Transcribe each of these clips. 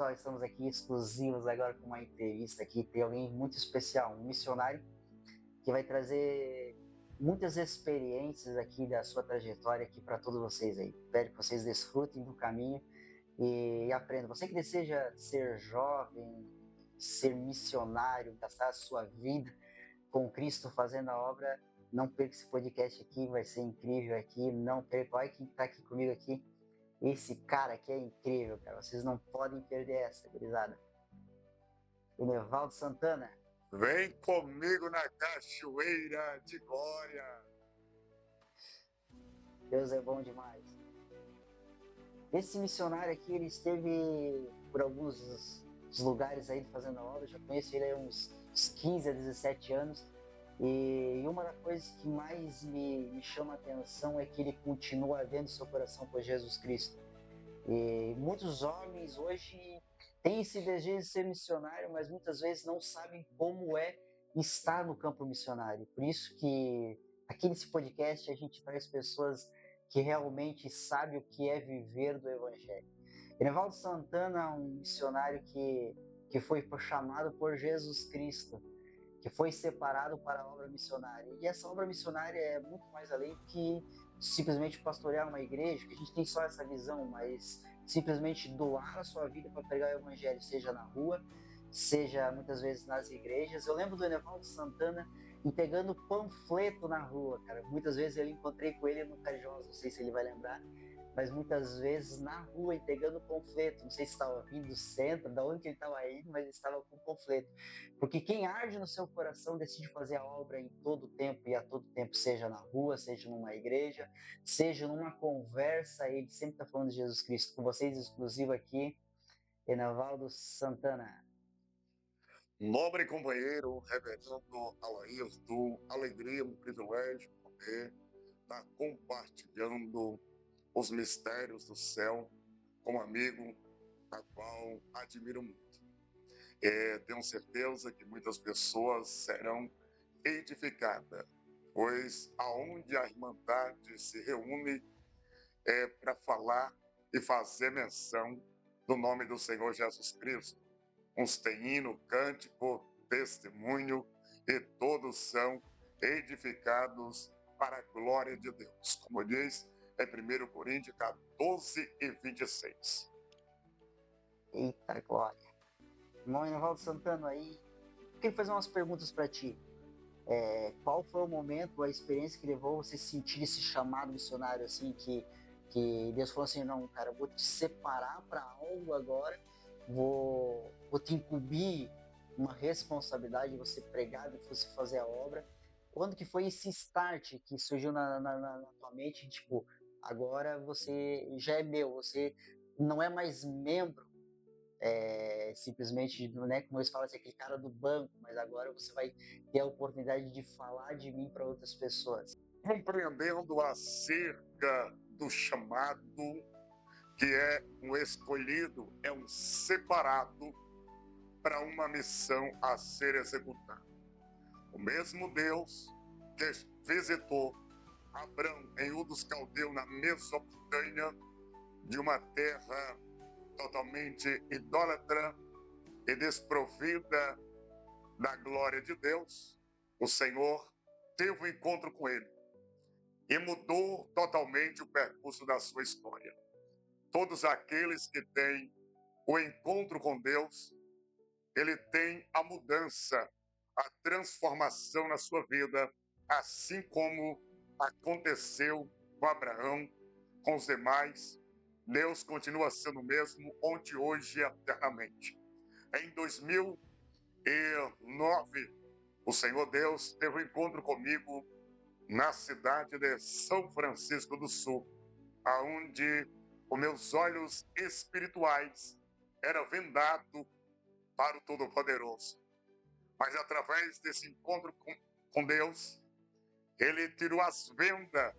pessoal, estamos aqui exclusivos agora com uma entrevista aqui. Tem alguém muito especial, um missionário que vai trazer muitas experiências aqui da sua trajetória aqui para todos vocês aí. Espero que vocês desfrutem do caminho e aprendam. Você que deseja ser jovem, ser missionário, gastar a sua vida com Cristo fazendo a obra, não perca esse podcast aqui, vai ser incrível aqui. Não perca, olha quem está aqui comigo aqui. Esse cara aqui é incrível, cara. Vocês não podem perder essa, gurizada. O Nevaldo Santana. Vem comigo na Cachoeira de Glória. Deus é bom demais. Esse missionário aqui, ele esteve por alguns lugares aí fazendo a obra. Já conheço ele há uns 15 a 17 anos. E uma das coisas que mais me chama a atenção é que ele continua vendo seu coração por Jesus Cristo. E muitos homens hoje têm esse desejo de ser missionário, mas muitas vezes não sabem como é estar no campo missionário. Por isso que aqui nesse podcast a gente traz pessoas que realmente sabem o que é viver do Evangelho. Enevaldo Santana é um missionário que foi chamado por Jesus Cristo, que foi separado para a obra missionária. E essa obra missionária é muito mais além que simplesmente pastorear uma igreja, que a gente tem só essa visão, mas simplesmente doar a sua vida para pregar o evangelho, seja na rua, seja muitas vezes nas igrejas. Eu lembro do Enevaldo Santana entregando panfleto na rua, cara. Muitas vezes eu encontrei com ele no Cajós, não sei se ele vai lembrar, mas muitas vezes na rua entregando panfleto. Não sei se estava vindo do centro, da onde que ele estava indo, mas ele estava com panfleto. Porque quem arde no seu coração decide fazer a obra em todo tempo e a todo tempo, seja na rua, seja numa igreja, seja numa conversa. Ele sempre está falando de Jesus Cristo. Com vocês, exclusivo aqui, Enevaldo Santana. Nobre companheiro, reverendo Alairdo, alegria, um privilégio poder estar compartilhando os mistérios do céu com um amigo a qual admiro muito. Tenho certeza que muitas pessoas serão edificadas, pois aonde a Irmandade se reúne é para falar e fazer menção do nome do Senhor Jesus Cristo. Uns têm hino, cântico, testemunho, e todos são edificados para a glória de Deus. Como diz, é 1 Coríntios 14 e 26. Eita glória. Irmão Enevaldo Santana, aí, eu queria fazer umas perguntas para ti. Qual foi o momento, a experiência que levou você a sentir esse chamado missionário, assim, que Deus falou assim, não, cara, eu vou te separar para algo agora, vou te incumbir uma responsabilidade de você pregar, de você fazer a obra. Quando que foi esse start que surgiu na tua mente, tipo, agora você já é meu, você não é mais membro, simplesmente, né, como eles falam assim, aquele cara do banco, mas agora você vai ter a oportunidade de falar de mim para outras pessoas. Compreendendo acerca do chamado, que é um escolhido, é um separado para uma missão a ser executada. O mesmo Deus que visitou Abrão em Ur dos Caldeus, na Mesopotâmia, de uma terra totalmente idólatra e desprovida da glória de Deus, o Senhor teve um encontro com ele e mudou totalmente o percurso da sua história. Todos aqueles que têm o encontro com Deus, ele tem a mudança, a transformação na sua vida, assim como aconteceu com Abraão, com os demais. Deus continua sendo o mesmo, ontem, hoje e eternamente. Em 2009, o Senhor Deus teve um encontro comigo na cidade de São Francisco do Sul, aonde os meus olhos espirituais eram vendados para o Todo-Poderoso. Mas através desse encontro com Deus, ele tirou as vendas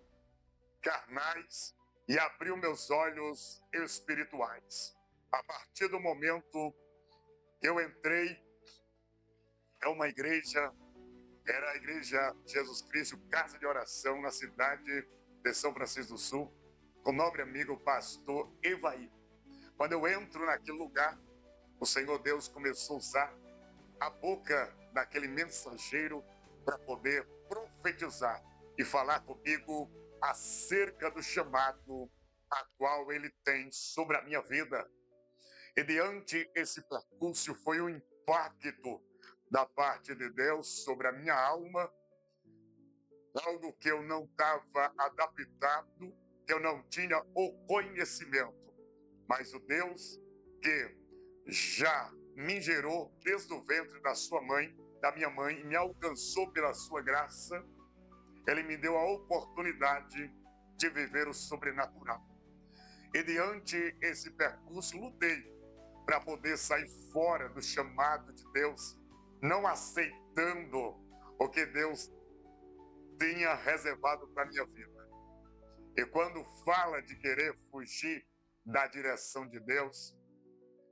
carnais e abriu meus olhos espirituais. A partir do momento que eu entrei em uma igreja, era a Igreja Jesus Cristo, casa de oração, na cidade de São Francisco do Sul, com o nobre amigo pastor Evaí. Quando eu entro naquele lugar, o Senhor Deus começou a usar a boca daquele mensageiro para poder profetizar e falar comigo acerca do chamado a qual ele tem sobre a minha vida. E diante esse percurso foi um impacto da parte de Deus sobre a minha alma, algo que eu não estava adaptado, que eu não tinha o conhecimento. Mas o Deus que já me gerou desde o ventre da minha mãe, e me alcançou pela sua graça, ele me deu a oportunidade de viver o sobrenatural. E diante esse percurso, lutei para poder sair fora do chamado de Deus, não aceitando o que Deus tinha reservado para a minha vida. E quando fala de querer fugir da direção de Deus,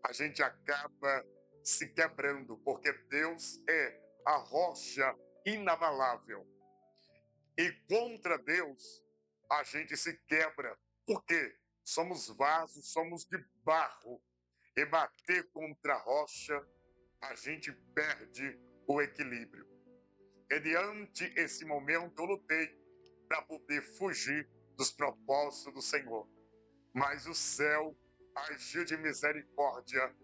a gente acaba se quebrando, porque Deus é a rocha inabalável. E contra Deus, a gente se quebra. Por quê? Somos vasos, somos de barro. E bater contra a rocha, a gente perde o equilíbrio. E diante esse momento, eu lutei para poder fugir dos propósitos do Senhor. Mas o céu agiu de misericórdia,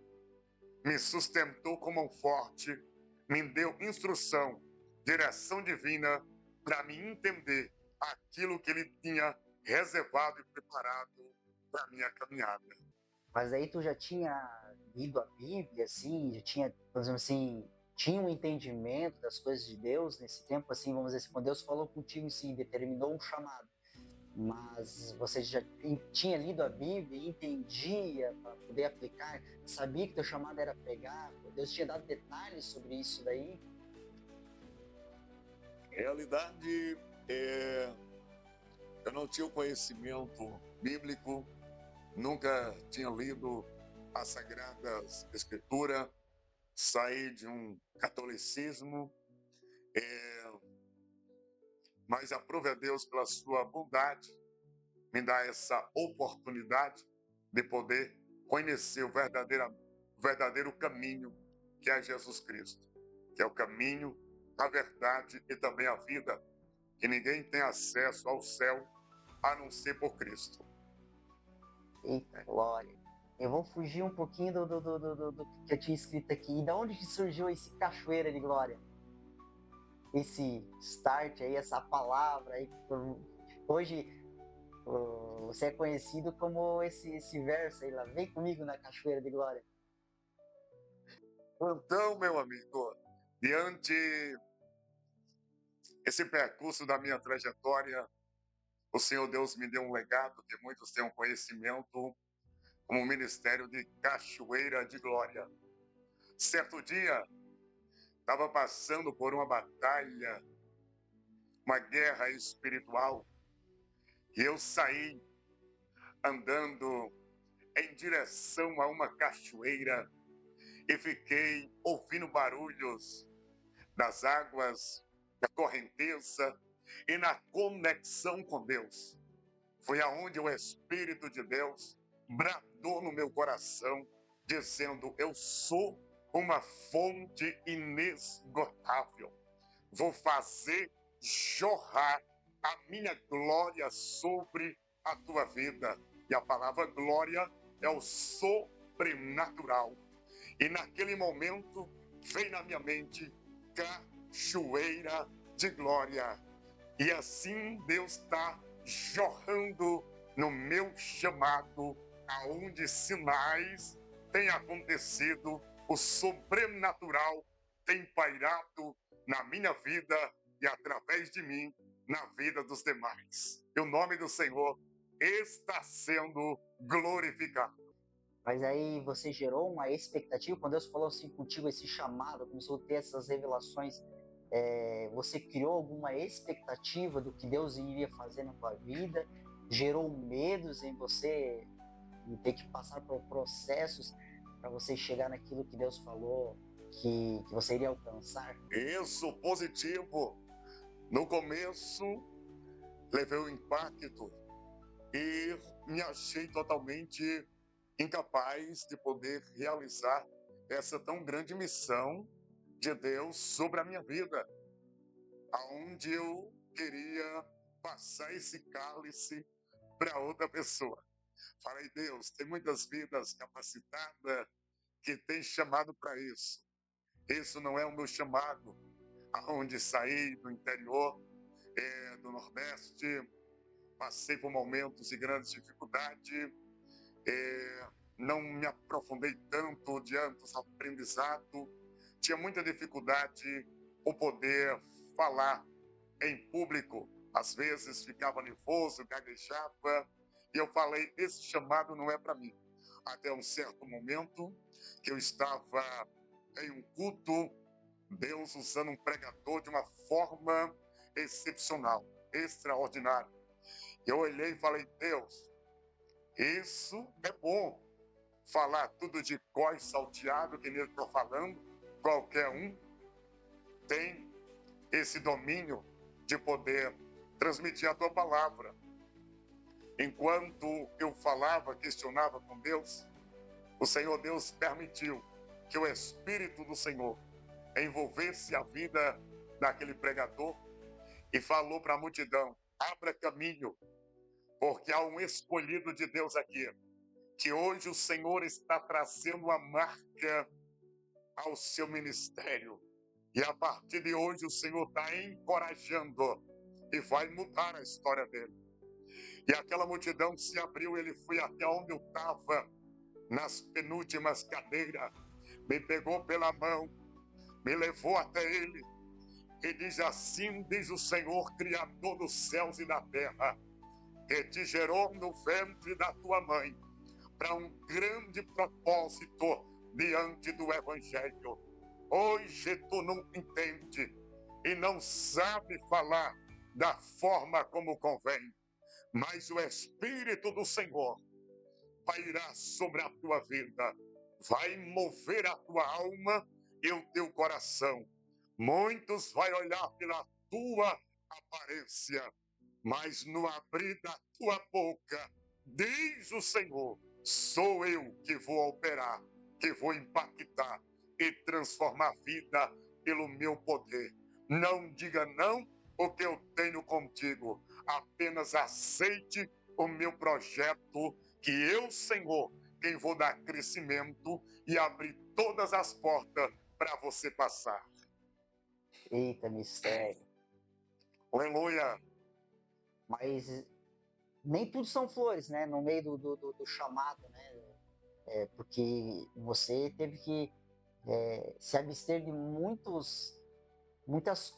me sustentou como um forte, me deu instrução, direção divina para me entender aquilo que ele tinha reservado e preparado para a minha caminhada. Mas aí tu já tinha lido a Bíblia, assim, já tinha, por exemplo assim, tinha um entendimento das coisas de Deus nesse tempo, assim, vamos dizer assim, quando Deus falou contigo, sim, determinou um chamado, mas você já tinha lido a Bíblia e entendia para poder aplicar, sabia que teu chamado era pregar, Deus tinha dado detalhes sobre isso daí? Realidade, eu não tinha o conhecimento bíblico, nunca tinha lido as Sagradas Escrituras, saí de um catolicismo, mas aprove a Deus pela sua bondade, me dá essa oportunidade de poder conhecer o verdadeiro caminho, que é Jesus Cristo, que é o caminho, a verdade e também a vida, que ninguém tem acesso ao céu a não ser por Cristo. Eita, glória! Eu vou fugir um pouquinho do que eu tinha escrito aqui. E da onde que surgiu esse cachoeira de glória? Esse start aí, essa palavra aí. Hoje você é conhecido como esse verso aí lá. Vem comigo na cachoeira de glória. Então, meu amigo, diante esse percurso da minha trajetória, o Senhor Deus me deu um legado que muitos têm um conhecimento, como o ministério de Cachoeira de Glória. Certo dia, estava passando por uma batalha, uma guerra espiritual, e eu saí andando em direção a uma cachoeira e fiquei ouvindo barulhos das águas, da correnteza e na conexão com Deus. Foi aonde o Espírito de Deus bradou no meu coração, dizendo: eu sou uma fonte inesgotável. Vou fazer jorrar a minha glória sobre a tua vida. E a palavra glória é o sobrenatural. E naquele momento veio na minha mente cachoeira de glória. E assim Deus está jorrando no meu chamado, aonde sinais têm acontecido, o sobrenatural tem pairado na minha vida e através de mim, na vida dos demais. E o nome do Senhor está sendo glorificado. Mas aí você gerou uma expectativa, quando Deus falou assim contigo, esse chamado, começou a ter essas revelações, você criou alguma expectativa do que Deus iria fazer na tua vida? Gerou medos em você de ter que passar por processos para você chegar naquilo que Deus falou que você iria alcançar? Isso, positivo. No começo, levei o impacto e me achei totalmente incapaz de poder realizar essa tão grande missão de Deus sobre a minha vida, aonde eu queria passar esse cálice para outra pessoa. Falei, Deus, tem muitas vidas capacitadas que tem chamado para isso. Isso não é o meu chamado. Aonde saí do interior do Nordeste, passei por momentos de grande dificuldade, não me aprofundei tanto diante dos aprendizados, tinha muita dificuldade o poder falar em público, às vezes ficava nervoso, gaguejava, e eu falei, esse chamado não é para mim. Até um certo momento que eu estava em um culto, Deus usando um pregador de uma forma excepcional, extraordinária. Eu olhei e falei, Deus, isso é bom. Falar tudo de cós salteado, que nem eu estou falando, qualquer um tem esse domínio de poder transmitir a tua palavra. Enquanto eu falava, questionava com Deus, o Senhor Deus permitiu que o Espírito do Senhor envolvesse a vida daquele pregador e falou para a multidão, abra caminho, porque há um escolhido de Deus aqui, que hoje o Senhor está trazendo uma marca ao seu ministério. E a partir de hoje o Senhor está encorajando e vai mudar a história dele. E aquela multidão se abriu, ele foi até onde eu estava, nas penúltimas cadeiras, me pegou pela mão, me levou até ele e diz assim, diz o Senhor, Criador dos céus e da terra, que te gerou no ventre da tua mãe para um grande propósito diante do Evangelho. Hoje tu não entende e não sabe falar da forma como convém, mas o Espírito do Senhor pairá sobre a tua vida, vai mover a tua alma e o teu coração. Muitos vai olhar pela tua aparência, mas no abrir da tua boca, diz o Senhor, sou eu que vou operar, que vou impactar e transformar a vida pelo meu poder. Não diga não o que eu tenho contigo, apenas aceite o meu projeto, que eu, Senhor, quem vou dar crescimento e abrir todas as portas para você passar. Eita, mistério. Aleluia. Mas nem tudo são flores, né? No meio do chamado, né? Porque você teve que se abster de muitas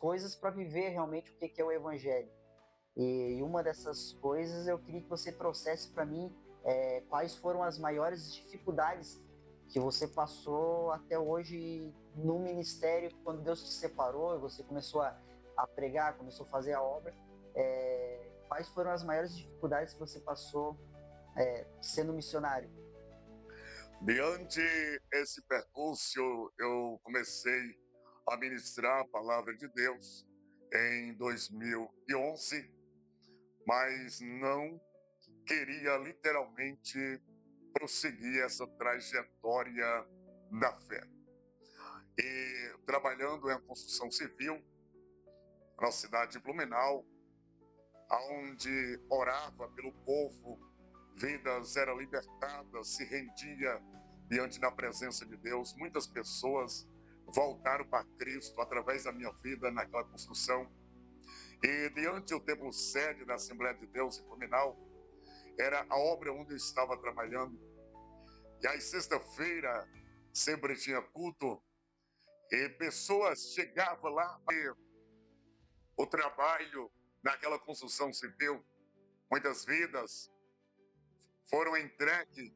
coisas para viver realmente o que é o Evangelho. E uma dessas coisas eu queria que você trouxesse para mim quais foram as maiores dificuldades que você passou até hoje no ministério, quando Deus te separou e você começou a pregar, começou a fazer a obra. Quais foram as maiores dificuldades que você passou sendo missionário? Diante esse percurso, eu comecei a ministrar a palavra de Deus em 2011, mas não queria literalmente prosseguir essa trajetória da fé. E trabalhando em construção civil, na cidade de Blumenau, onde orava pelo povo, vidas eram libertadas, se rendia diante da presença de Deus. Muitas pessoas voltaram para Cristo através da minha vida naquela construção. E diante do templo sede da Assembleia de Deus em Blumenau, era a obra onde eu estava trabalhando. E às sexta-feira sempre tinha culto e pessoas chegavam lá e o trabalho naquela construção civil, muitas vidas foram entregues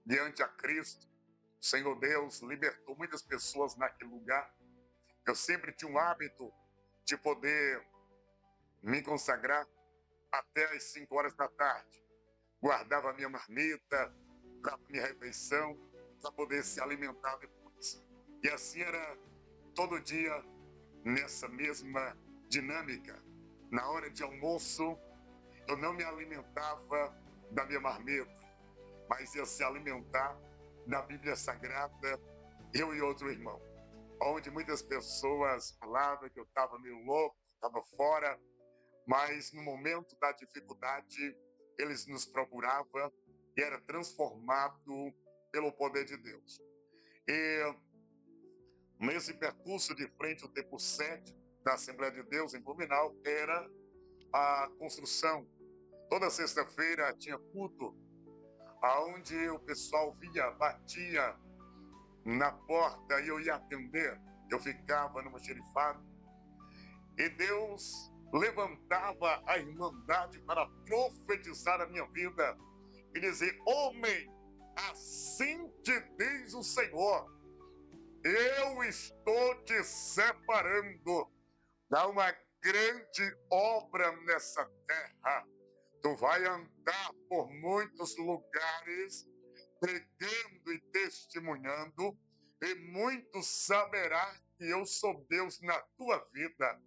diante a Cristo. O Senhor Deus libertou muitas pessoas naquele lugar. Eu sempre tinha um hábito de poder me consagrar até às 5 horas da tarde. Guardava a minha marmita para a minha refeição, para poder se alimentar depois. E assim era todo dia nessa mesma dinâmica. Na hora de almoço, eu não me alimentava da minha marmita, mas ia se alimentar da Bíblia Sagrada, eu e outro irmão, onde muitas pessoas falavam que eu estava meio louco, estava fora, mas no momento da dificuldade, eles nos procuravam e era transformado pelo poder de Deus. E nesse percurso de frente ao tempo 7 da Assembleia de Deus em Blumenau, era a construção. Toda sexta-feira tinha culto, aonde o pessoal vinha, batia na porta e eu ia atender. Eu ficava no xerifado e Deus levantava a irmandade para profetizar a minha vida e dizer: homem, assim te diz o Senhor, eu estou te separando para uma grande obra nessa terra. Tu vai andar por muitos lugares pregando e testemunhando, e muitos saberá que eu sou Deus na tua vida.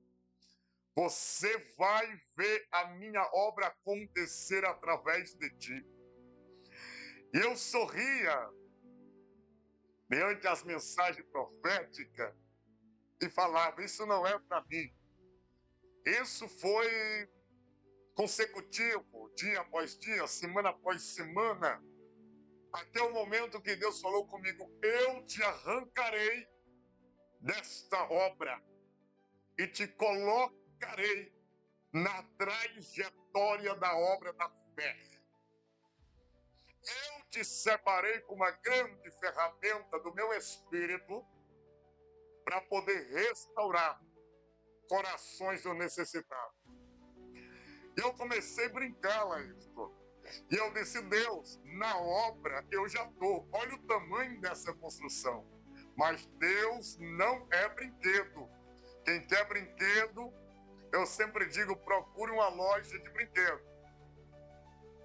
Você vai ver a minha obra acontecer através de ti. E eu sorria diante das mensagens proféticas e falava: isso não é para mim. Isso foi consecutivo, dia após dia, semana após semana, até o momento que Deus falou comigo: eu te arrancarei desta obra e te colocarei na trajetória da obra da fé. Eu te separei com uma grande ferramenta do meu espírito para poder restaurar corações do necessitado. E eu comecei a brincar lá isso. E eu disse: Deus, na obra eu já estou. Olha o tamanho dessa construção. Mas Deus não é brinquedo. Quem quer brinquedo, eu sempre digo: procure uma loja de brinquedo.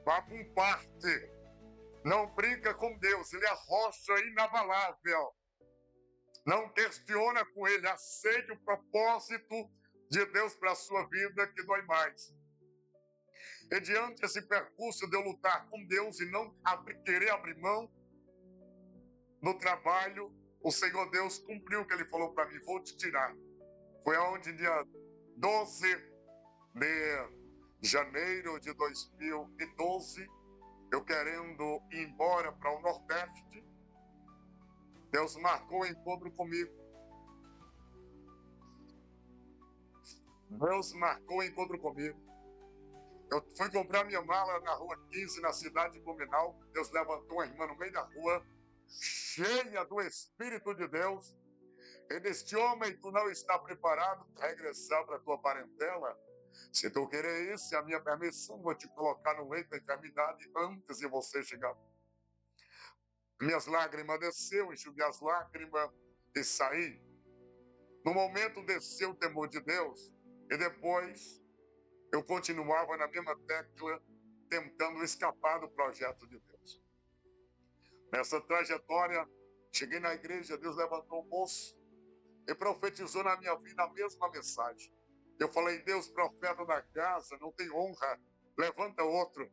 Vá para um parque. Não brinca com Deus, Ele é rocha inabalável. Não questiona com Ele, aceite o propósito de Deus para a sua vida, que dói mais. E diante desse percurso de eu lutar com Deus e não querer abrir mão do trabalho, o Senhor Deus cumpriu o que Ele falou para mim: vou te tirar. Foi onde, dia 12 de janeiro de 2012, eu querendo ir embora para o Nordeste, Deus marcou o encontro comigo. Deus marcou o encontro comigo. Eu fui comprar minha mala na rua 15, na cidade de Blumenau. Deus levantou uma irmã no meio da rua, cheia do Espírito de Deus. Ele disse: homem, tu não está preparado para regressar para a tua parentela? Se tu querer isso, é a minha permissão, vou te colocar no leito da enfermidade antes de você chegar. Minhas lágrimas desceu, enxuguei as lágrimas e saí. No momento desceu o temor de Deus e depois eu continuava na mesma tecla, tentando escapar do projeto de Deus. Nessa trajetória, cheguei na igreja, Deus levantou o moço e profetizou na minha vida a mesma mensagem. Eu falei: Deus, profeta da casa, não tem honra, levanta outro.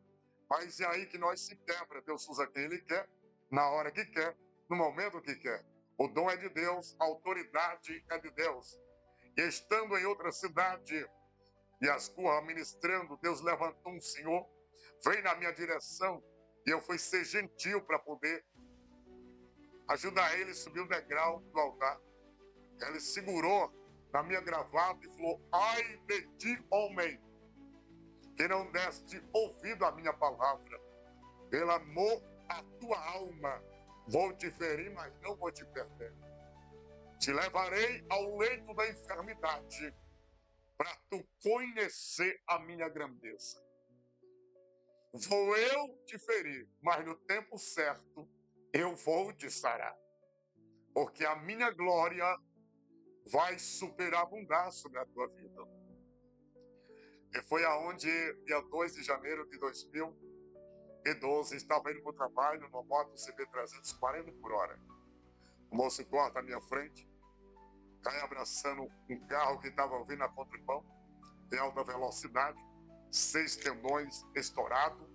Mas é aí que nós se quebra. Deus usa quem Ele quer, na hora que quer, no momento que quer. O dom é de Deus, a autoridade é de Deus. E estando em outra cidade, e as curras ministrando, Deus levantou um senhor, veio na minha direção, e eu fui ser gentil para poder ajudar ele a subir o degrau do altar. Ele segurou na minha gravata e falou: ai de ti, homem, que não deste ouvido à minha palavra. Pelo amor à tua alma, vou te ferir, mas não vou te perder. Te levarei ao leito da enfermidade, para tu conhecer a minha grandeza. Vou eu te ferir, mas no tempo certo eu vou te sarar. Porque a minha glória vai superabundar sobre a tua vida. E foi aonde, dia 2 de janeiro de 2012, estava indo para o trabalho numa moto CB 340 por hora. O moço corta à minha frente, cai abraçando um carro que estava vindo a contramão, em alta velocidade, 6 tendões estourados,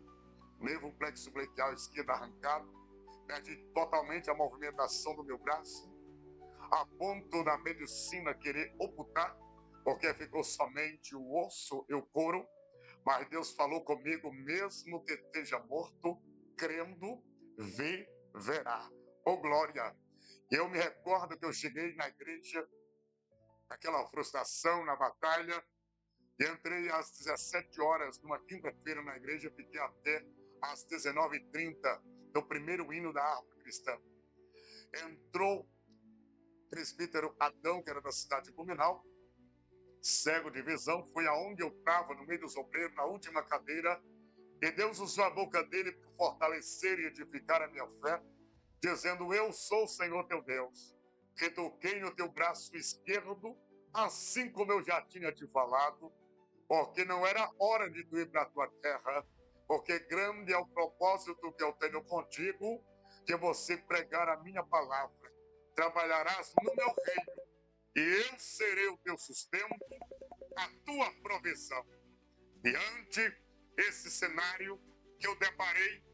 nervo plexo braquial esquerdo arrancado, perdi totalmente a movimentação do meu braço, a ponto da medicina querer ocultar, porque ficou somente o osso e o couro. Mas Deus falou comigo, mesmo que esteja morto, crendo, verá. Oh, glória! E eu me recordo que eu cheguei na igreja, aquela frustração na batalha, e entrei às 17 horas, numa quinta-feira na igreja, fiquei até às 19h30, do primeiro hino da harpa cristã. Entrou o presbítero Adão, que era da cidade de Blumenau, cego de visão, foi aonde eu estava, no meio dos obreiros, na última cadeira, e Deus usou a boca dele para fortalecer e edificar a minha fé, dizendo, eu sou o Senhor teu Deus, que toquei no teu braço esquerdo, assim como eu já tinha te falado, porque não era hora de tu ir para a tua terra, porque grande é o propósito que eu tenho contigo, que você pregar a minha palavra, trabalharás no meu reino, e eu serei o teu sustento, a tua provisão. Diante esse cenário que eu deparei,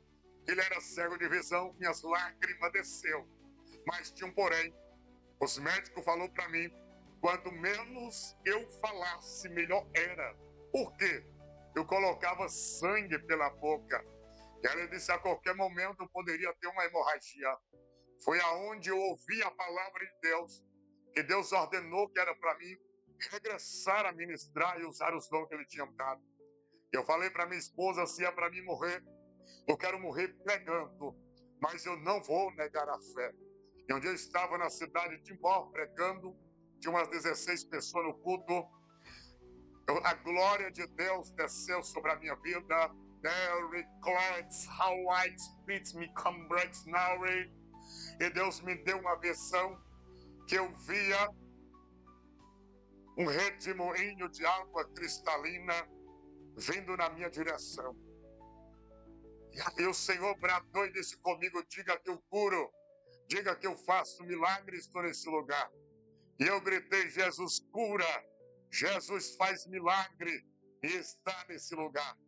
ele era cego de visão, minhas lágrimas desceu. Mas tinha um porém. Os médicos falaram para mim, quanto menos eu falasse, melhor era. Por quê? Eu colocava sangue pela boca. E ela disse, a qualquer momento eu poderia ter uma hemorragia. Foi aonde eu ouvi a palavra de Deus, que Deus ordenou que era para mim regressar a ministrar e usar os dons que Ele tinha dado. Eu falei para minha esposa, se é para mim morrer, eu quero morrer pregando, mas eu não vou negar a fé. E um dia eu estava na cidade de Timbó pregando, tinha umas 16 pessoas no culto, a glória de Deus desceu sobre a minha vida. There declares how light speaks me come breaks now. E Deus me deu uma visão que eu via um redemoinho de água cristalina vindo na minha direção. E o Senhor bradou e disse comigo, diga que eu curo, diga que eu faço milagres nesse lugar. E eu gritei, Jesus cura, Jesus faz milagre e está nesse lugar.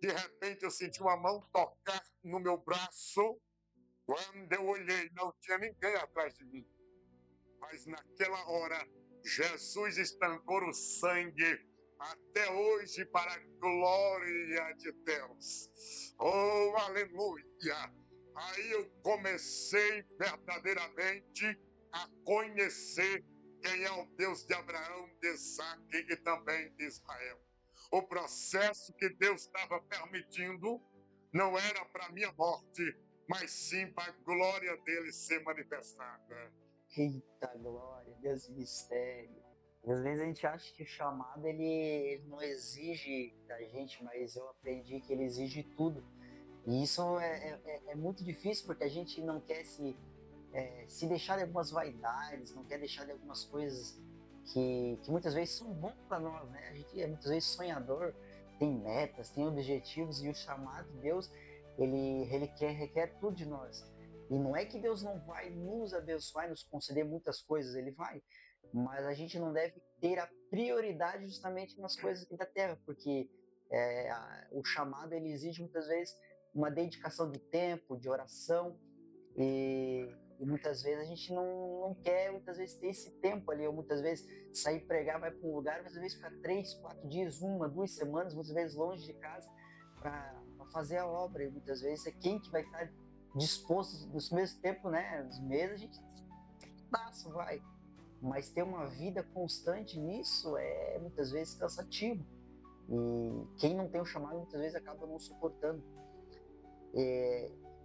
De repente eu senti uma mão tocar no meu braço. Quando eu olhei, não tinha ninguém atrás de mim. Mas naquela hora, Jesus estancou o sangue até hoje para a glória de Deus. Oh, aleluia! Aí eu comecei verdadeiramente a conhecer quem é o Deus de Abraão, de Isaac e também de Israel. O processo que Deus estava permitindo não era para minha morte, mas sim para a glória dele ser manifestada. Eita glória, Deus mistério. Às vezes a gente acha que o chamado ele não exige da gente, mas eu aprendi que ele exige tudo. E isso é muito difícil porque a gente não quer se deixar de algumas vaidades, não quer deixar de algumas coisas que muitas vezes são bons para nós, né? A gente é muitas vezes sonhador, tem metas, tem objetivos e o chamado de Deus ele requer tudo de nós. E não é que Deus não vai nos abençoar, nos conceder muitas coisas, Ele vai. Mas a gente não deve ter a prioridade justamente nas coisas aqui da terra, porque o chamado ele exige muitas vezes uma dedicação de tempo, de oração, e muitas vezes a gente não quer, muitas vezes, ter esse tempo ali, ou muitas vezes sair pregar, vai para um lugar, muitas vezes ficar 3, 4 dias, 1, 2 semanas, muitas vezes longe de casa, para fazer a obra, e muitas vezes é quem que vai estar disposto, nos mesmos tempos, né, nos meses, a gente passa, vai, mas ter uma vida constante nisso é muitas vezes cansativo, e quem não tem o chamado muitas vezes acaba não suportando.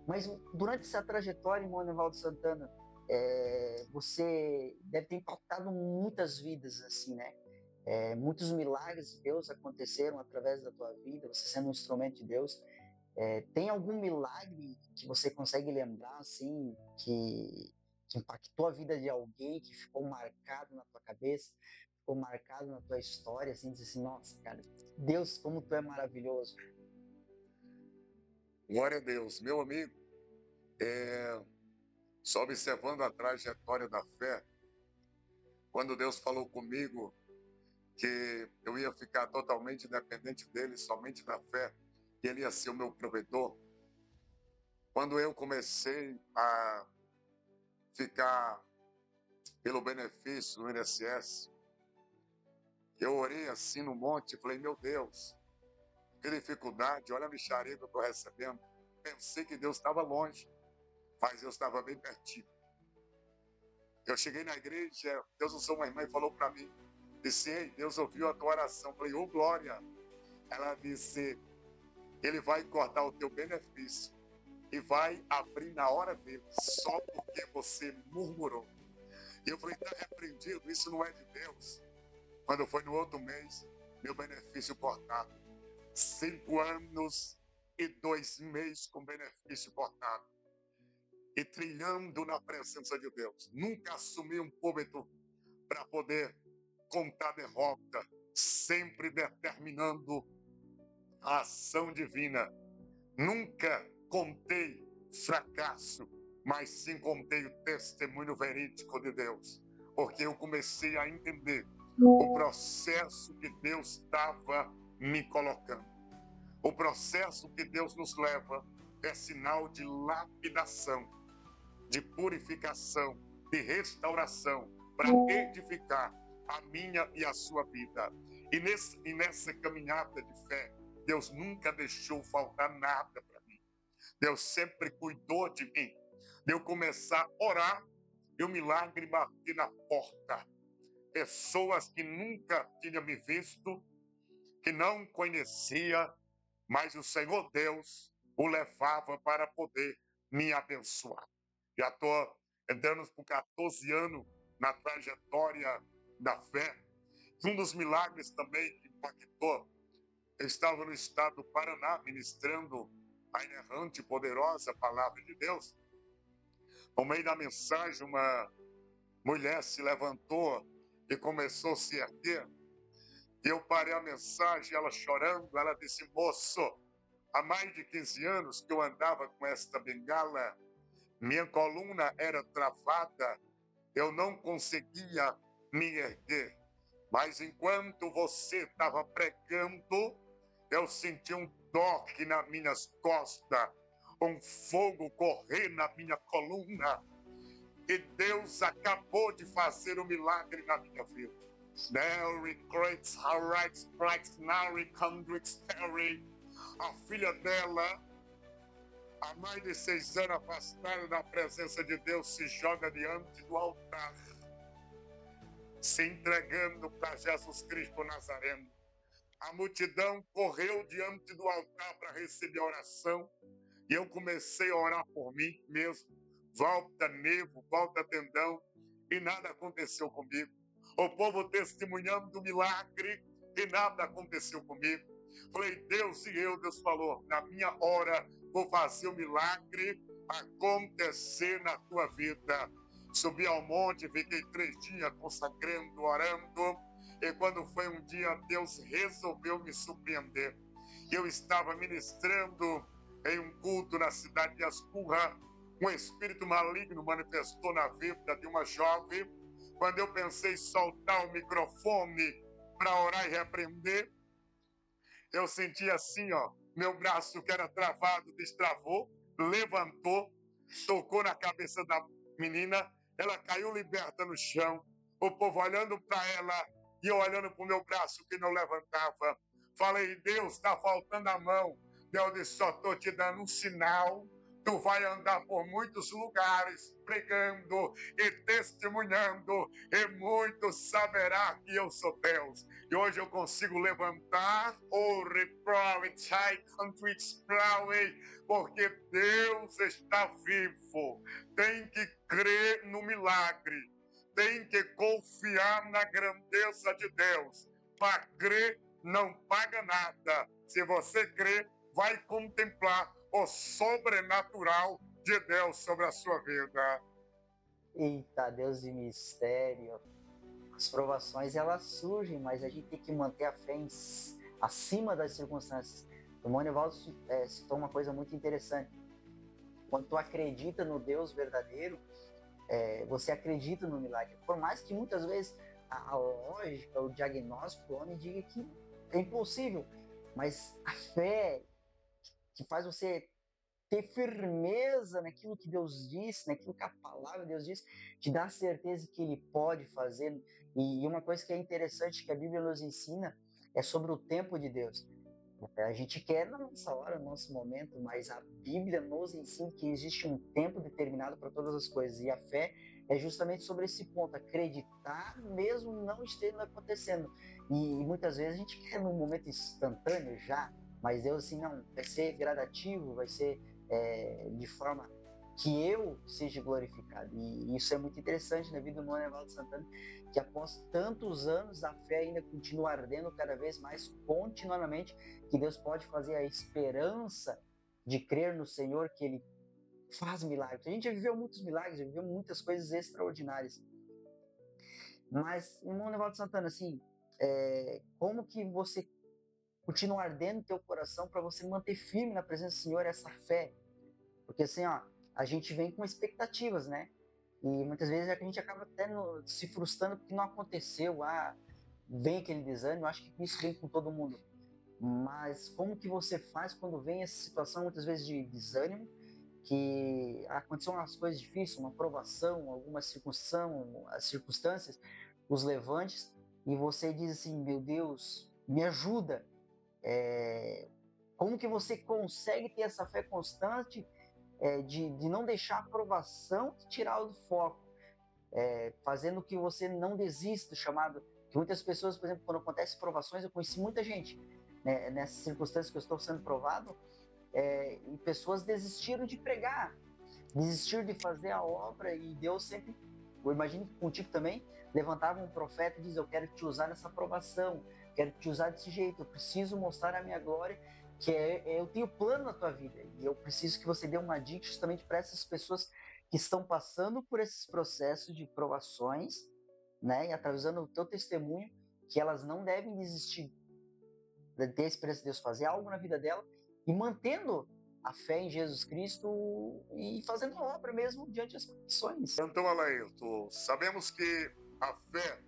Mas durante essa trajetória, irmão Evaldo Santana, você deve ter impactado muitas vidas, assim, né? Muitos milagres de Deus aconteceram através da tua vida, você sendo um instrumento de Deus. Tem algum milagre que você consegue lembrar, assim, que impactou a vida de alguém, que ficou marcado na tua cabeça, ficou marcado na tua história, assim, diz assim, nossa, cara, Deus, como tu é maravilhoso. Glória a Deus. Meu amigo, só observando a trajetória da fé, quando Deus falou comigo que eu ia ficar totalmente dependente dele, somente da fé, que ele ia ser o meu provedor, quando eu comecei a ficar pelo benefício do INSS. Eu orei assim no monte e falei, meu Deus, que dificuldade, olha a mixaria que eu estou recebendo. Pensei que Deus estava longe, mas Deus estava bem pertinho. Eu cheguei na igreja, Deus usou uma irmã e falou para mim, disse, ei, Deus ouviu a tua oração. Eu falei, ô glória. Ela disse, ele vai cortar o teu benefício e vai abrir na hora dele, só porque você murmurou. E eu falei, está repreendido, isso não é de Deus. Quando foi no outro mês, meu benefício cortado. 5 anos e 2 meses com benefício cortado. E trilhando na presença de Deus. Nunca assumi um púlpito para poder contar derrota, sempre determinando a ação divina. Nunca contei fracasso, mas sim contei o testemunho verídico de Deus. Porque eu comecei a entender o processo que Deus estava me colocando. O processo que Deus nos leva é sinal de lapidação, de purificação, de restauração, para edificar a minha e a sua vida. E nessa caminhada de fé, Deus nunca deixou faltar nada para mim. Deus sempre cuidou de mim. De eu começar a orar, e o milagre bater na porta. Pessoas que nunca tinham me visto, que não conhecia, mas o Senhor Deus o levava para poder me abençoar. Já estou entrando por 14 anos na trajetória da fé. Um dos milagres também que impactou, eu estava no estado do Paraná ministrando a inerrante e poderosa palavra de Deus. No meio da mensagem, uma mulher se levantou e começou a se erguer. E eu parei a mensagem, ela chorando, ela disse, moço, há mais de 15 anos que eu andava com esta bengala, minha coluna era travada, eu não conseguia me erguer. Mas enquanto você estava pregando, eu senti um toque nas minhas costas, um fogo correr na minha coluna. E Deus acabou de fazer um milagre na minha vida. Now regrets her rights, rights now recondricts Terry. A filha dela, há mais de 6 anos afastada da presença de Deus, se joga diante do altar, se entregando para Jesus Cristo Nazareno. A multidão correu diante do altar para receber a oração e eu comecei a orar por mim mesmo. Volta nervo, volta tendão, e nada aconteceu comigo. O povo testemunhando do milagre e nada aconteceu comigo. Falei, Deus e eu, Deus falou, na minha hora vou fazer o milagre acontecer na tua vida. Subi ao monte, fiquei 3 dias consagrando, orando, e quando foi um dia, Deus resolveu me surpreender. Eu estava ministrando em um culto na cidade de Ascurra. Um espírito maligno manifestou na vida de uma jovem. Quando eu pensei em soltar o microfone para orar e repreender, eu senti assim, ó, meu braço que era travado, destravou, levantou, tocou na cabeça da menina, ela caiu liberta no chão, o povo olhando para ela e eu olhando para o meu braço que não levantava. Falei, Deus, está faltando a mão. Deus disse, só estou te dando um sinal. Tu vai andar por muitos lugares, pregando e testemunhando, e muitos saberá que eu sou Deus. E hoje eu consigo levantar o porque Deus está vivo. Tem que crer no milagre. Tem que confiar na grandeza de Deus. Para crer, não paga nada. Se você crer, vai contemplar o sobrenatural de Deus sobre a sua vida. Eita, Deus de mistério. As provações, elas surgem, mas a gente tem que manter a fé acima das circunstâncias. O Monivaldo citou uma coisa muito interessante. Quando tu acredita no Deus verdadeiro, você acredita no milagre. Por mais que muitas vezes a lógica, o diagnóstico do homem diga que é impossível, mas a fé que faz você ter firmeza naquilo que Deus disse, naquilo que a palavra de Deus diz, te dá certeza que Ele pode fazer. E uma coisa que é interessante que a Bíblia nos ensina é sobre o tempo de Deus. A gente quer na nossa hora, no nosso momento, mas a Bíblia nos ensina que existe um tempo determinado para todas as coisas. E a fé é justamente sobre esse ponto, acreditar mesmo não estejando acontecendo. E muitas vezes a gente quer num momento instantâneo já, mas Deus assim, não, vai ser gradativo, vai ser de forma que eu seja glorificado. E isso é muito interessante na vida do Manuel Evaldo Santana, que após tantos anos a fé ainda continua ardendo cada vez mais continuamente, que Deus pode fazer a esperança de crer no Senhor, que Ele faz milagres. A gente já viveu muitos milagres, já viveu muitas coisas extraordinárias. Mas, irmão Nevaldo Santana, assim, como que você continua ardendo no teu coração para você manter firme na presença do Senhor essa fé? Porque assim, ó, a gente vem com expectativas, né? E muitas vezes a gente acaba até se frustrando porque não aconteceu. Vem aquele desânimo, eu acho que isso vem com todo mundo. Mas como que você faz quando vem essa situação, muitas vezes de desânimo, que aconteceu umas coisas difíceis, uma provação, alguma circunstância, as circunstâncias, os levantes, e você diz assim, meu Deus, me ajuda. Como que você consegue ter essa fé constante de não deixar a provação te tirar do foco, fazendo que você não desista do chamado? Que muitas pessoas, por exemplo, quando acontecem provações, eu conheci muita gente, né, nessas circunstâncias que eu estou sendo provado, e pessoas desistiram de pregar, desistiram de fazer a obra, e Deus sempre, eu imagino que contigo também, levantava um profeta e diz, eu quero te usar nessa provação, quero te usar desse jeito, eu preciso mostrar a minha glória, que eu tenho plano na tua vida, e eu preciso que você dê uma dica justamente para essas pessoas que estão passando por esses processos de provações, né, e atravessando o teu testemunho, que elas não devem desistir de ter a experiência de Deus fazer algo na vida dela e mantendo a fé em Jesus Cristo e fazendo a obra mesmo diante das condições. Então, Alailton, sabemos que a fé,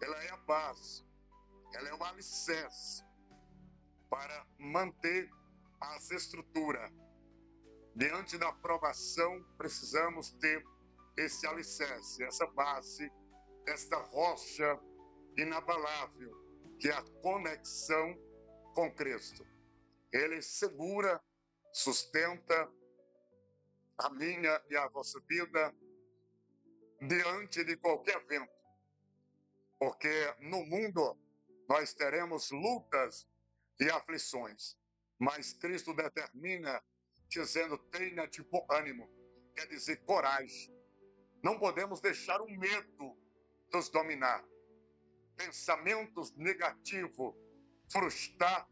ela é a base, ela é o alicerce para manter as estruturas. Diante da provação, precisamos ter esse alicerce, essa base, esta rocha inabalável, que é a conexão com Cristo. Ele segura, sustenta a minha e a vossa vida diante de qualquer vento. Porque no mundo nós teremos lutas e aflições, mas Cristo determina, dizendo, tenha tipo ânimo, quer dizer coragem. Não podemos deixar o medo nos dominar. Pensamentos negativos frustrar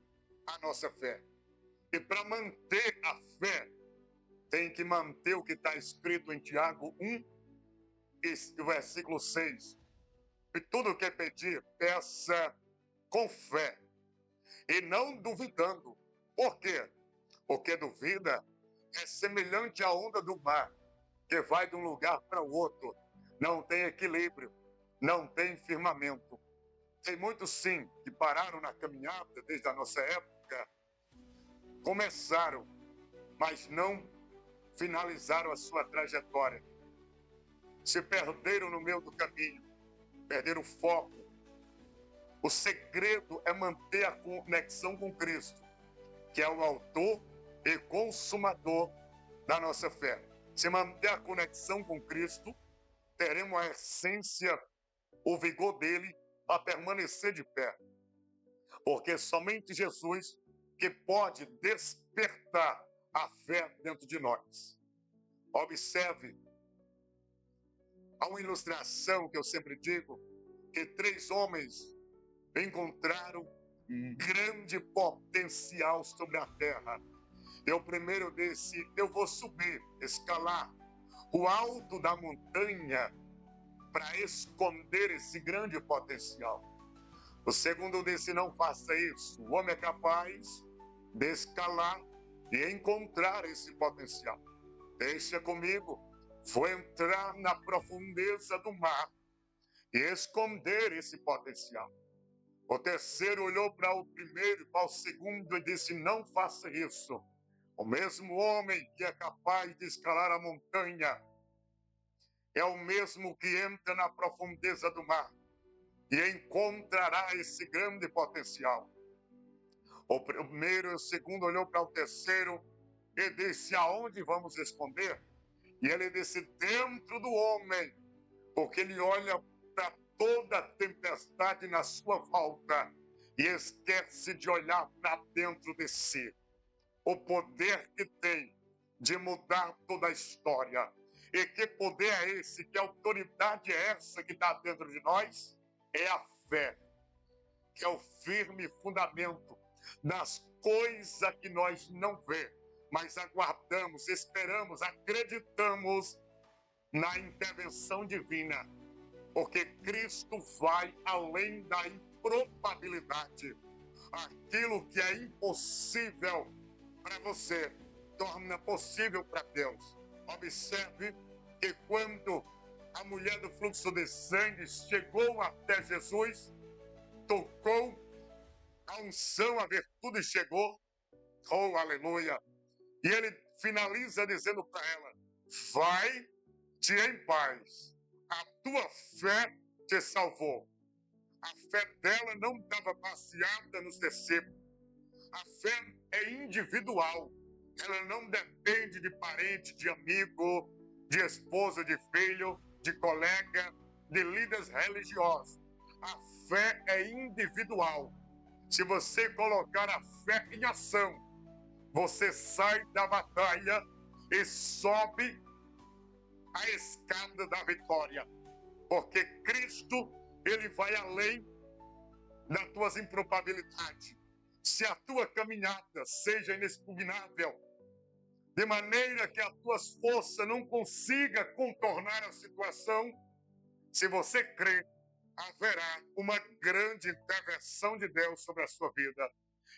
a nossa fé. E para manter a fé, tem que manter o que está escrito em Tiago 1, e versículo 6. E tudo que pedir, peça com fé e não duvidando. Por quê? Porque duvida é semelhante à onda do mar, que vai de um lugar para o outro. Não tem equilíbrio, não tem firmamento. Tem muitos, sim, que pararam na caminhada desde a nossa época, começaram, mas não finalizaram a sua trajetória. Se perderam no meio do caminho, perderam o foco. O segredo é manter a conexão com Cristo, que é o autor e consumador da nossa fé. Se manter a conexão com Cristo, teremos a essência, o vigor dele a permanecer de pé. Porque somente Jesus que pode despertar a fé dentro de nós. Observe há uma ilustração que eu sempre digo, que 3 homens encontraram grande potencial sobre a terra. E o primeiro disse, eu vou subir, escalar o alto da montanha para esconder esse grande potencial. O segundo disse, não faça isso. O homem é capaz de escalar e encontrar esse potencial. Deixa comigo, vou entrar na profundeza do mar e esconder esse potencial. O terceiro olhou para o primeiro e para o segundo e disse, não faça isso. O mesmo homem que é capaz de escalar a montanha é o mesmo que entra na profundeza do mar e encontrará esse grande potencial. O primeiro e o segundo olhou para o terceiro e disse: aonde vamos esconder? E ele disse: dentro do homem, porque ele olha para toda a tempestade na sua volta e esquece de olhar para dentro de si. O poder que tem de mudar toda a história. E que poder é esse? Que autoridade é essa que está dentro de nós? É a fé, que é o firme fundamento das coisas que nós não vemos, mas aguardamos, esperamos, acreditamos na intervenção divina, porque Cristo vai além da improbabilidade. Aquilo que é impossível para você torna possível para Deus. Observe que quando a mulher do fluxo de sangue chegou até Jesus, tocou, a unção, a virtude chegou, oh aleluia, e ele finaliza dizendo para ela: vai-te em paz, a tua fé te salvou. A fé dela não estava baseada nos discípulos. A fé é individual. Ela não depende de parente, de amigo, de esposa, de filho, de colega, de líderes religiosos. A fé é individual. Se você colocar a fé em ação, você sai da batalha e sobe a escada da vitória. Porque Cristo, ele vai além das tuas improbabilidades. Se a tua caminhada seja inexpugnável, de maneira que as tuas forças não consigam contornar a situação, se você crê, haverá uma grande intervenção de Deus sobre a sua vida.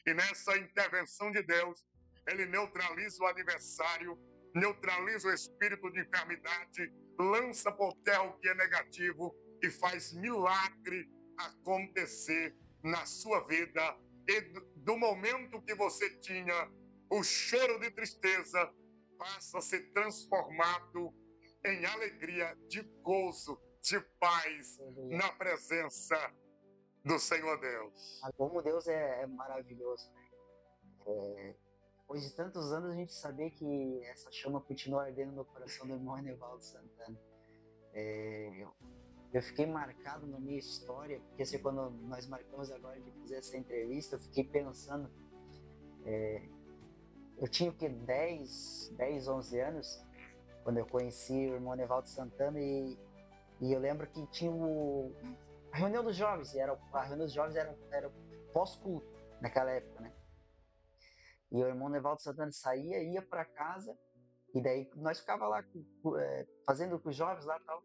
E nessa intervenção de Deus, ele neutraliza o adversário, neutraliza o espírito de enfermidade, lança por terra o que é negativo e faz milagre acontecer na sua vida. E do momento que você tinha o choro de tristeza, passa a ser transformado em alegria, de gozo, de paz, na presença do Senhor Deus. Como Deus é maravilhoso, né? Depois de tantos anos, a gente saber que essa chama continua ardendo no coração do irmão Enevaldo Santana. Eu fiquei marcado na minha história, porque assim, quando nós marcamos agora de fazer essa entrevista, eu fiquei pensando, eu tinha o que, 10, 11 anos, quando eu conheci o irmão Enevaldo Santana, e eu lembro que tinha a reunião dos jovens, a reunião dos jovens era pós-culto naquela época, né? E o irmão Enevaldo Santana saía, ia para casa, e daí nós ficava lá fazendo com os jovens lá e tal.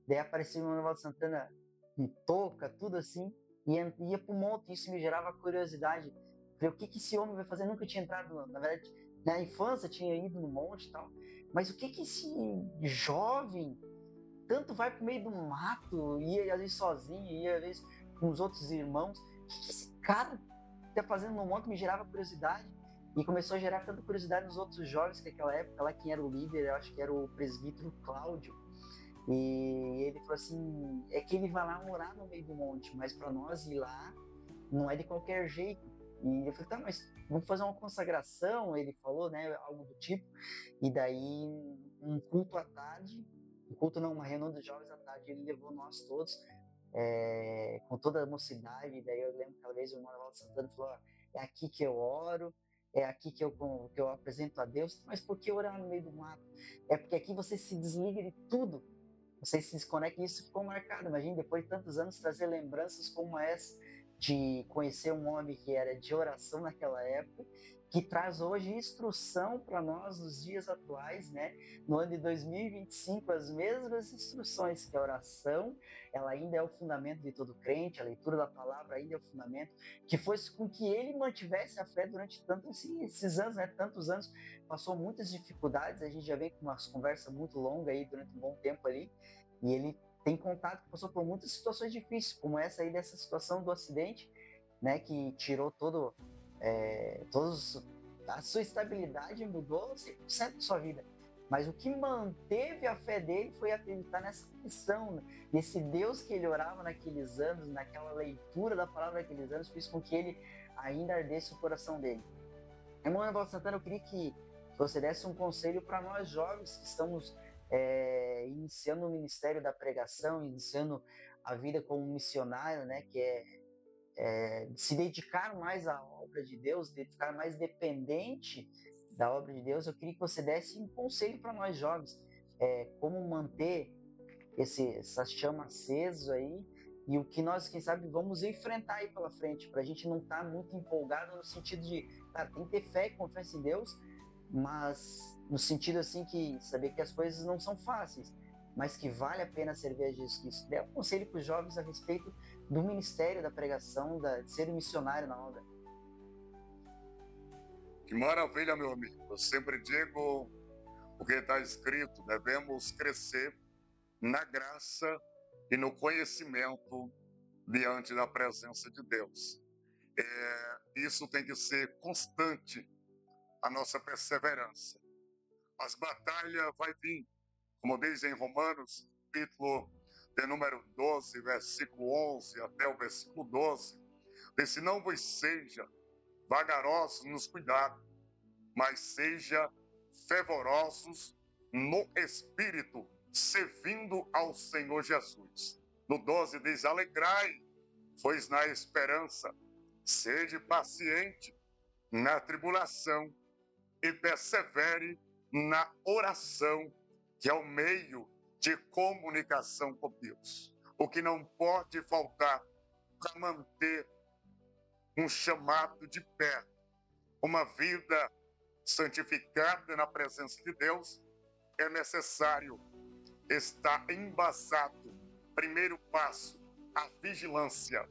Daí aparecia o irmão Enevaldo Santana com touca, tudo assim, e ia pro monte. Isso me gerava curiosidade. Falei, o que esse homem vai fazer? Eu nunca tinha entrado, na verdade, na infância tinha ido no monte e tal, mas o que esse jovem tanto vai pro meio do mato, ia às vezes sozinho, ia às vezes com os outros irmãos? O que esse cara tá fazendo no monte? Me gerava curiosidade. E começou a gerar tanta curiosidade nos outros jovens que naquela época, lá quem era o líder, eu acho que era o presbítero Cláudio. E ele falou assim, é que ele vai lá morar no meio do monte, mas para nós ir lá não é de qualquer jeito. E eu falei, tá, mas vamos fazer uma consagração, ele falou, né, algo do tipo. E daí, um culto à tarde, uma reunião dos jovens à tarde, ele levou nós todos, com toda a mocidade. E daí eu lembro que uma vez o irmão Evaldo Santana falou, é aqui que eu oro, é aqui que eu apresento a Deus. Mas por que orar no meio do mato? É porque aqui você se desliga de tudo, você se desconecta, e isso ficou marcado. Imagina, depois de tantos anos, trazer lembranças como essa, de conhecer um homem que era de oração naquela época, que traz hoje instrução para nós nos dias atuais, né? No ano de 2025, as mesmas instruções, que a oração, ela ainda é o fundamento de todo crente, a leitura da palavra ainda é o fundamento, que foi com que ele mantivesse a fé durante tantos esses anos, né? Tantos anos, passou muitas dificuldades, a gente já vem com umas conversas muito longas aí durante um bom tempo ali, e ele tem contado que passou por muitas situações difíceis, como essa aí, dessa situação do acidente, né, que tirou todos a sua estabilidade mudou 100% da sua vida. Mas o que manteve a fé dele foi acreditar nessa missão, nesse Deus que ele orava naqueles anos, naquela leitura da palavra naqueles anos, fez com que ele ainda ardesse o coração dele. Irmão Evaldo Santana, eu queria que você desse um conselho para nós jovens que estamos iniciando o ministério da pregação, iniciando a vida como missionário, né, que é se dedicar mais à obra de Deus, de ficar mais dependente da obra de Deus. Eu queria que você desse um conselho para nós jovens, como manter essa chama acesa aí, e o que nós, quem sabe, vamos enfrentar aí pela frente, para a gente não estar muito empolgado no sentido de, cara, tem que ter fé e confiança em Deus, mas no sentido assim que saber que as coisas não são fáceis, mas que vale a pena servir a Jesus Cristo. Dê um conselho para os jovens a respeito do ministério da pregação, de ser um missionário na obra. Que maravilha, meu amigo. Eu sempre digo o que está escrito: devemos crescer na graça e no conhecimento diante da presença de Deus. Isso tem que ser constante, a nossa perseverança. As batalhas vai vir, como diz em Romanos, capítulo de número 12, versículo 11 até o versículo 12, diz: se não vos seja vagarosos nos cuidados, mas seja fervorosos no Espírito, servindo ao Senhor Jesus. No 12 diz: alegrai, pois na esperança, sede paciente na tribulação e persevere na oração, que é o meio de comunicação com Deus. O que não pode faltar para manter um chamado de pé, uma vida santificada na presença de Deus, é necessário estar embasado. Primeiro passo, a vigilância.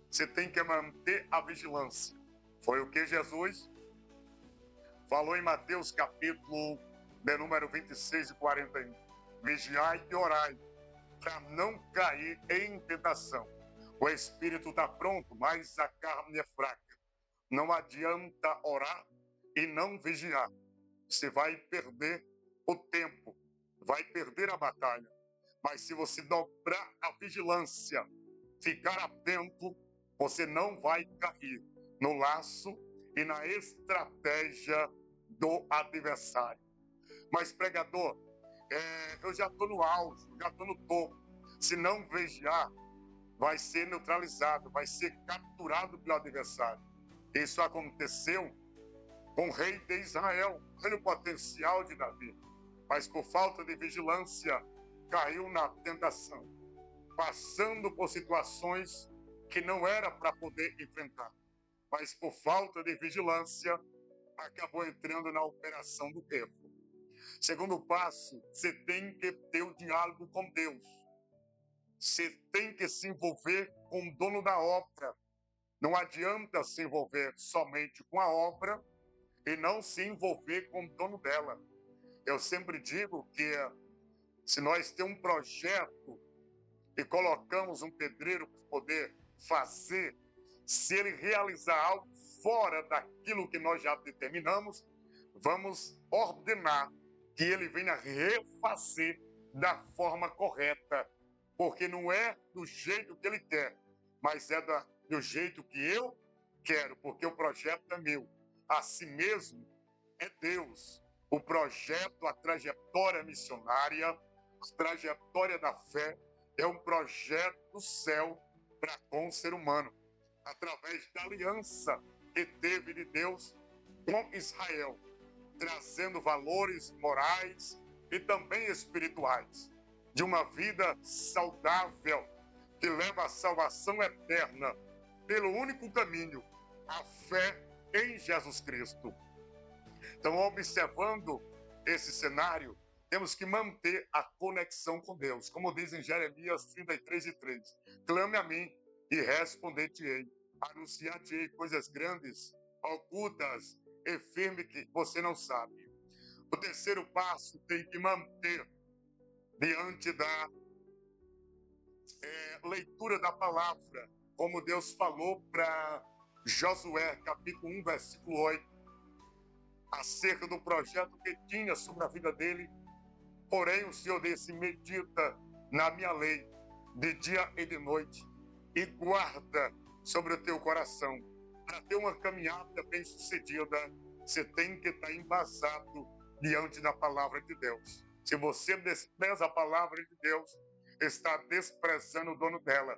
Você tem que manter a vigilância. Foi o que Jesus falou em Mateus capítulo de número 26 e 41. Vigiai e orai, para não cair em tentação. O espírito está pronto, mas a carne é fraca. Não adianta orar e não vigiar. Você vai perder o tempo, vai perder a batalha. Mas se você dobrar a vigilância, ficar atento, você não vai cair no laço e na estratégia do adversário. Mas, pregador, eu já estou no auge, já estou no topo. Se não vigiar, vai ser neutralizado, vai ser capturado pelo adversário. Isso aconteceu com o rei de Israel, olha o potencial de Davi, mas por falta de vigilância caiu na tentação, passando por situações que não era para poder enfrentar, mas por falta de vigilância acabou entrando na operação do erro. Segundo passo, você tem que ter o diálogo com Deus. Você tem que se envolver com o dono da obra. Não adianta se envolver somente com a obra e não se envolver com o dono dela. Eu sempre digo que se nós temos um projeto e colocamos um pedreiro para poder fazer, se ele realizar algo fora daquilo que nós já determinamos, vamos ordenar que ele venha refazer da forma correta, porque não é do jeito que ele quer, mas é do jeito que eu quero, porque o projeto é meu. Assim mesmo é Deus. O projeto, a trajetória missionária, a trajetória da fé, é um projeto do céu para com o ser humano, através da aliança que teve de Deus com Israel, trazendo valores morais e também espirituais, de uma vida saudável, que leva à salvação eterna, pelo único caminho, a fé em Jesus Cristo. Então, observando esse cenário, temos que manter a conexão com Deus. Como diz em Jeremias 33:3, clame a mim e responder-te-ei, anunciar-te-ei coisas grandes, ocultas e firmes que você não sabe. O terceiro passo tem que manter diante da leitura da palavra, como Deus falou para Josué, capítulo 1, versículo 8. acerca do projeto que tinha sobre a vida dele. Porém, o Senhor disse: medita na minha lei de dia e de noite e guarda sobre o teu coração. Para ter uma caminhada bem-sucedida, você tem que estar embasado diante da palavra de Deus. Se você despreza a palavra de Deus, está desprezando o dono dela,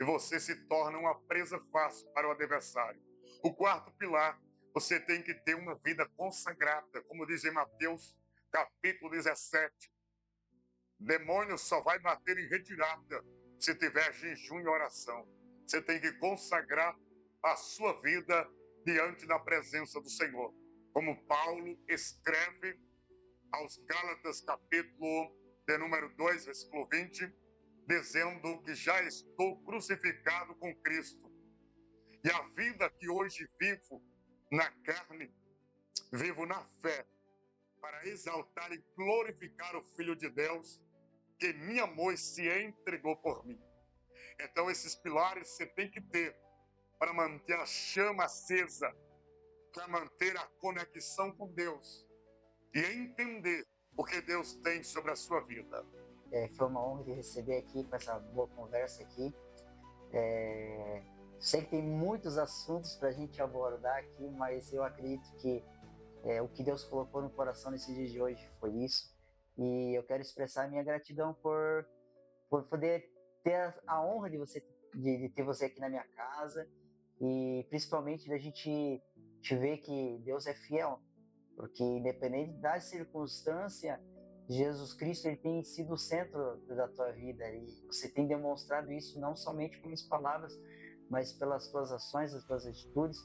e você se torna uma presa fácil para o adversário. O quarto pilar, você tem que ter uma vida consagrada, como diz em Mateus, capítulo 17. Demônio só vai bater em retirada se tiver jejum e oração. Você tem que consagrar a sua vida diante da presença do Senhor. Como Paulo escreve aos Gálatas, capítulo de número 2, versículo 20, dizendo que já estou crucificado com Cristo. E a vida que hoje vivo na carne, vivo na fé, para exaltar e glorificar o Filho de Deus, que me amou e se entregou por mim. Então, esses pilares você tem que ter para manter a chama acesa, para manter a conexão com Deus e entender o que Deus tem sobre a sua vida. Foi uma honra te receber aqui com essa boa conversa aqui. Sei que tem muitos assuntos para a gente abordar aqui, mas eu acredito que o que Deus colocou no coração nesse dia de hoje foi isso. E eu quero expressar a minha gratidão por poder ter a honra de ter você aqui na minha casa, e principalmente da gente ver que Deus é fiel, porque independente da circunstância, Jesus Cristo ele tem sido o centro da tua vida, e você tem demonstrado isso não somente com as palavras, mas pelas tuas ações, as tuas atitudes.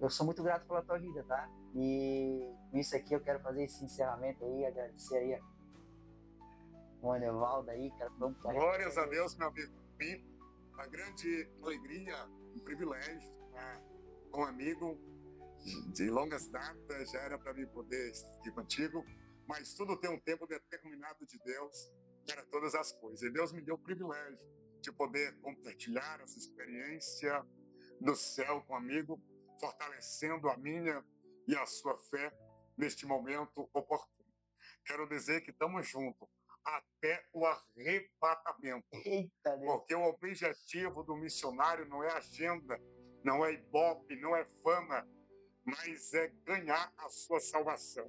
Eu sou muito grato pela tua vida, tá? E isso aqui eu quero fazer esse encerramento aí, agradecer aí o Anevaldo aí, cara. Glórias a Deus, meu amigo. Uma grande alegria, um privilégio, um amigo de longas datas, já era para mim poder estar aqui contigo, mas tudo tem um tempo determinado de Deus para todas as coisas. E Deus me deu o privilégio de poder compartilhar essa experiência do céu com um amigo, fortalecendo a minha e a sua fé neste momento oportuno. Quero dizer que estamos juntos até o arrebatamento. Eita Deus. Porque o objetivo do missionário não é agenda, não é ibope, não é fama, mas é ganhar a sua salvação.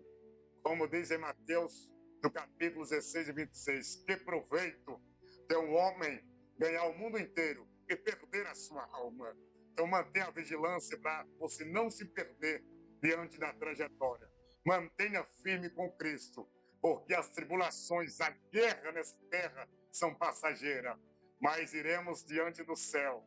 Como diz em Mateus, no capítulo 16 e 26, que proveito tem um homem ganhar o mundo inteiro e perder a sua alma. Então mantenha a vigilância para você não se perder diante da trajetória. Mantenha firme com Cristo, porque as tribulações, a guerra nessa terra são passageiras, mas iremos diante do céu,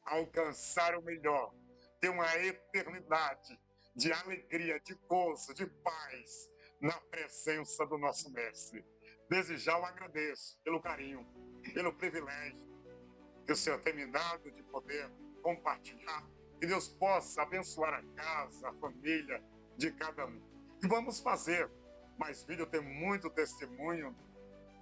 alcançar o melhor, ter uma eternidade de alegria, de gozo, de paz, na presença do nosso Mestre. Desde já eu agradeço pelo carinho, pelo privilégio que o Senhor tem me dado de poder compartilhar, que Deus possa abençoar a casa, a família de cada um. E vamos fazer mais vídeo, tem muito testemunho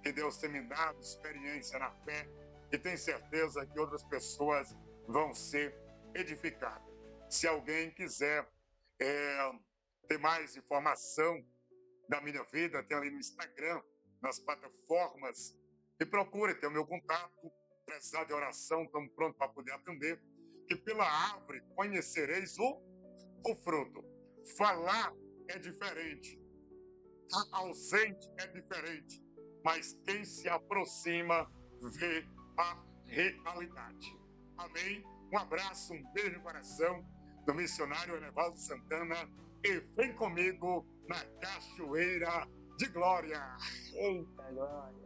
que Deus tem me dado, experiência na fé, e tenho certeza que outras pessoas vão ser edificadas. Se alguém quiser ter mais informação da minha vida, tem ali no Instagram, nas plataformas, e procure ter o meu contato. Precisar de oração, estamos prontos para poder atender. Que pela árvore conhecereis o fruto. Falar é diferente, estar ausente é diferente, mas quem se aproxima vê a realidade. Amém? Um abraço, um beijo no coração do missionário Enevaldo Santana, e vem comigo na Cachoeira de Glória. Eita glória!